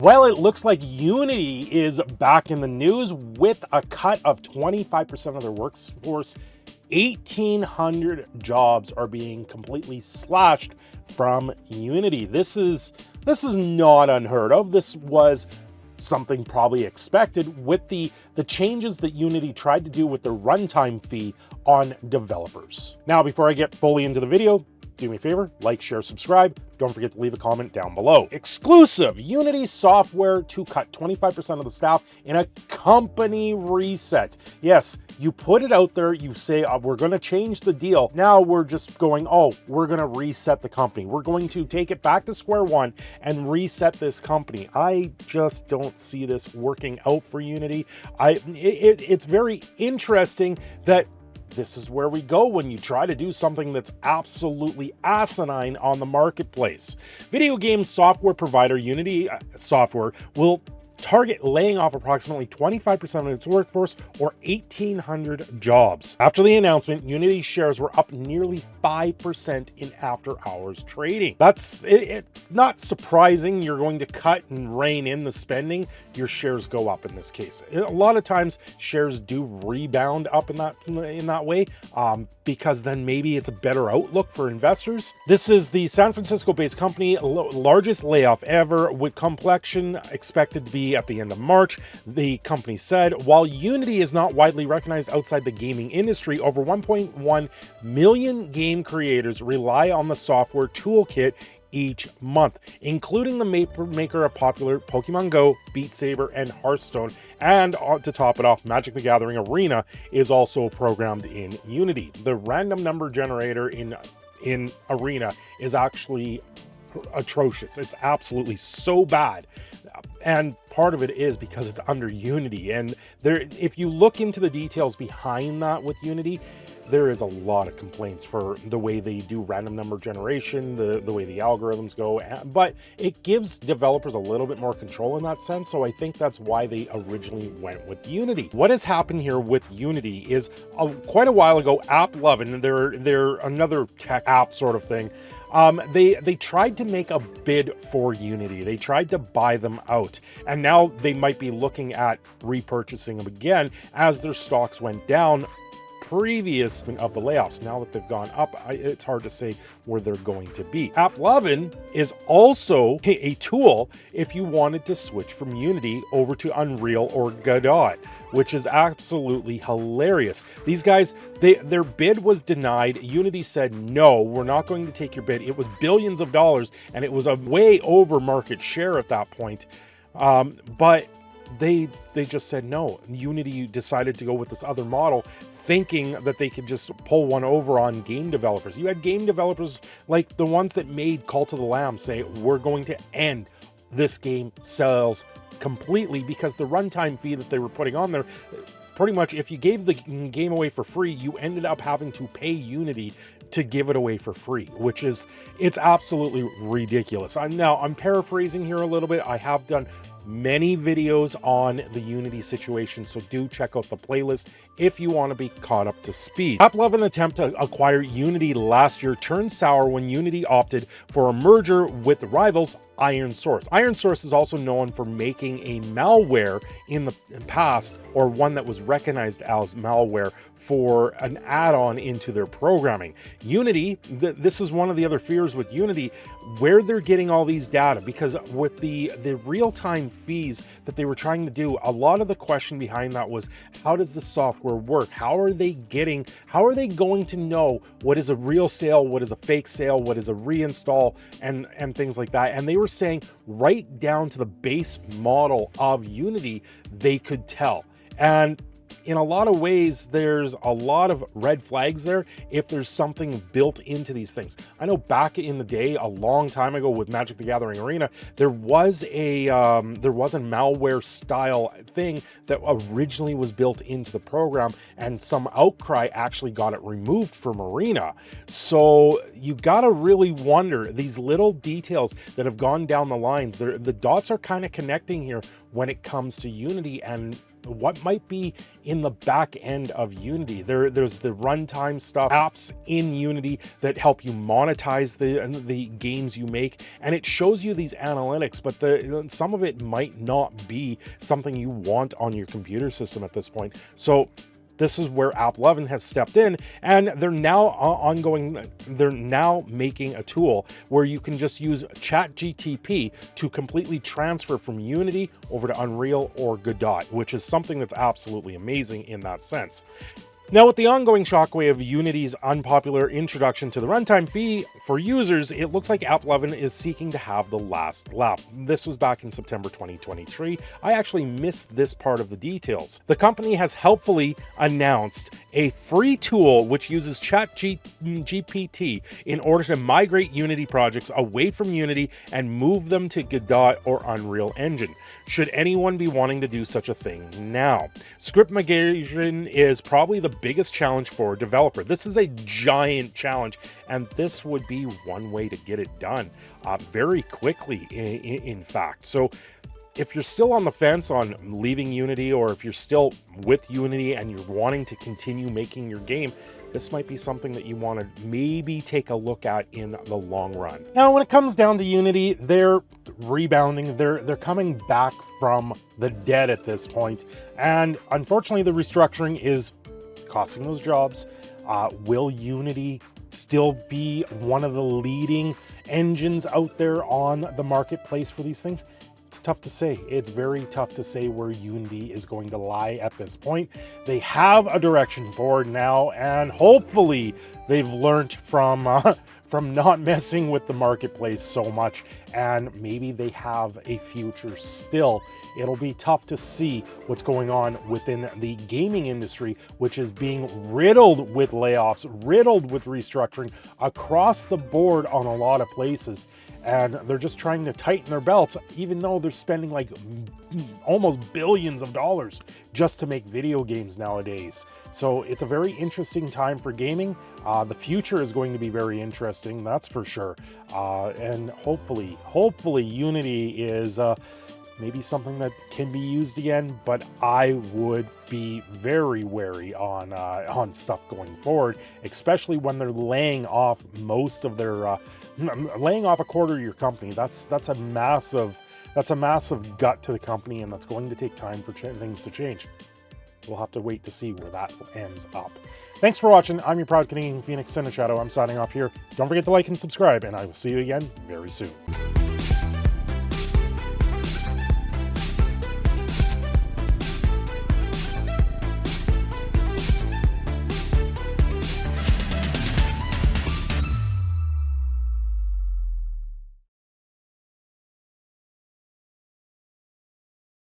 Well, it looks like Unity is back in the news with a cut of 25% of their workforce. 1,800 jobs are being completely slashed from Unity. This is not unheard of. This was something probably expected with the changes that Unity tried to do with the runtime fee on developers. Now, before I get fully into the video, do me a favor, like, share, subscribe. Don't forget to leave a comment down below. Exclusive Unity software to cut 25% of the staff in a company reset. Yes, you put it out there, you say, we're going to change the deal. Now we're just going, oh, we're going to reset the company. We're going to take it back to square one and reset this company. I just don't see this working out for Unity. It's very interesting that this is where we go when you try to do something that's absolutely asinine on the marketplace. Video game software provider Unity Software will target laying off approximately 25% of its workforce, or 1,800 jobs. After the announcement, Unity shares were up nearly 5% in after-hours trading. It's not surprising. You're going to cut and rein in the spending, your shares go up in this case. A lot of times shares do rebound up in that way, because then maybe it's a better outlook for investors. This is the San Francisco-based company, largest layoff ever, with completion expected to be at the end of March. The company said, while Unity is not widely recognized outside the gaming industry, over 1.1 million game creators rely on the software toolkit each month, including the maker of popular Pokemon Go, Beat Saber, and Hearthstone. And to top it off, Magic the Gathering Arena is also programmed in Unity. The random number generator in Arena is actually atrocious. It's absolutely so bad. And part of it is because it's under Unity. And if you look into the details behind that with Unity, there is a lot of complaints for the way they do random number generation, the way the algorithms go, but it gives developers a little bit more control in that sense. So I think that's why they originally went with Unity. What has happened here with Unity is quite a while ago, AppLovin, they're another tech app sort of thing. They tried to make a bid for Unity. They tried to buy them out, and now they might be looking at repurchasing them again as their stocks went down previous of the layoffs. Now that they've gone up, it's hard to say where they're going to be. AppLovin is also a tool if you wanted to switch from Unity over to Unreal or Godot, which is absolutely hilarious. These guys, their bid was denied. Unity said, no, we're not going to take your bid. It was billions of dollars, and it was a way over market share at that point. But they just said no. Unity decided to go with this other model, thinking that they could just pull one over on game developers. You had game developers like the ones that made Call to the Lamb say, we're going to end this game sales completely, because the runtime fee that they were putting on there, pretty much if you gave the game away for free, you ended up having to pay Unity to give it away for free, which is, it's absolutely ridiculous. I'm paraphrasing here a little bit. I have done many videos on the Unity situation, so do check out the playlist if you want to be caught up to speed. AppLovin attempt to acquire Unity last year turned sour when Unity opted for a merger with rivals Iron Source. Iron Source is also known for making a malware in the past, or one that was recognized as malware, for an add-on into their programming. Unity, this is one of the other fears with Unity, where they're getting all these data, because with the real-time fees that they were trying to do, a lot of the question behind that was, how does the software work? How are they going to know what is a real sale, what is a fake sale, what is a reinstall, and things like that? And they were saying right down to the base model of Unity, they could tell. And in a lot of ways, there's a lot of red flags there if there's something built into these things. I know back in the day, a long time ago with Magic the Gathering Arena, there was a malware style thing that originally was built into the program, and some outcry actually got it removed from Arena. So you gotta really wonder these little details that have gone down the lines. The dots are kind of connecting here when it comes to Unity, and what might be in the back end of Unity. There's the runtime stuff, apps in Unity that help you monetize the games you make, and it shows you these analytics, but some of it might not be something you want on your computer system at this point. So this is where App11 has stepped in, and they're now making a tool where you can just use ChatGTP to completely transfer from Unity over to Unreal or Godot, which is something that's absolutely amazing in that sense. Now, with the ongoing shockwave of Unity's unpopular introduction to the runtime fee for users, it looks like App11 is seeking to have the last laugh. This was back in September 2023. I actually missed this part of the details. The company has helpfully announced a free tool which uses ChatGPT in order to migrate Unity projects away from Unity and move them to Godot or Unreal Engine. Should anyone be wanting to do such a thing now? Script migration is probably the biggest challenge for a developer. This is a giant challenge, and this would be one way to get it done very quickly, in fact. So if you're still on the fence on leaving Unity, or if you're still with Unity and you're wanting to continue making your game, this might be something that you want to maybe take a look at in the long run. Now, when it comes down to Unity, they're rebounding. They're coming back from the dead at this point. And unfortunately, the restructuring is costing those jobs. Will Unity still be one of the leading engines out there on the marketplace for these things? It's tough to say. It's very tough to say where Unity is going to lie at this point. They have a direction forward now, and hopefully they've learned from not messing with the marketplace so much, and maybe they have a future still. It'll be tough to see what's going on within the gaming industry, which is being riddled with layoffs, riddled with restructuring across the board on a lot of places. And they're just trying to tighten their belts, even though they're spending like almost billions of dollars just to make video games nowadays. So it's a very interesting time for gaming. The future is going to be very interesting, that's for sure. And hopefully Unity is maybe something that can be used again, but I would be very wary on stuff going forward, especially when they're laying off most of their laying off a quarter of your company. That's a massive gut to the company, and that's going to take time for things to change. We'll have to wait to see where that ends up. Thanks for watching. I'm your proud Canadian Phoenix Cineshadow. I'm signing off here. Don't forget to like and subscribe, and I will see you again very soon.